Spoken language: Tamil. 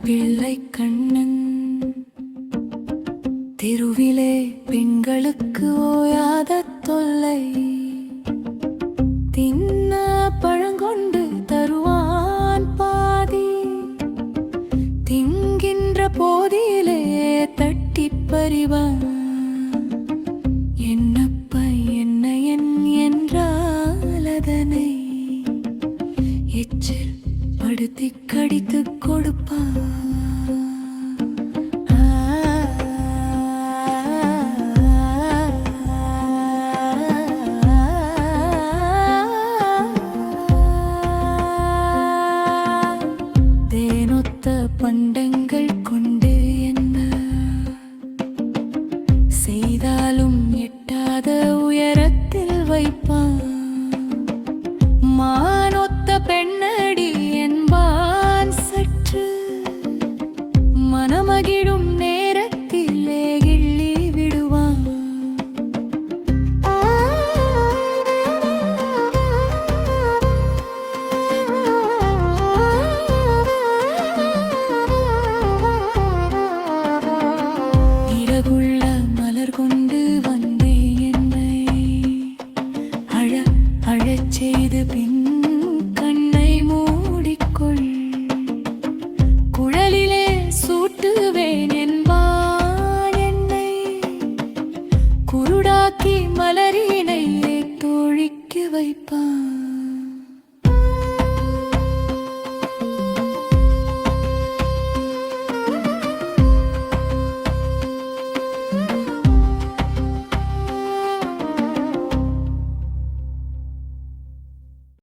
பிள்ளை கண்ணன் தெருவிலே பெண்களுக்கு ஓயாத தொல்லை. தின்ன பழங்கொண்டு தருவான் பாதி, திங்கின்ற போதிலே தட்டி பறிவான். என்னப்பா என்ன என்றால் அதனை எச்சில் படுத்தி கடித்து கொடுப்பான். பண்டங்கள் கொண்டு என்ன செய்தாலும் எட்டாத உயரத்தில் வைப்பான்.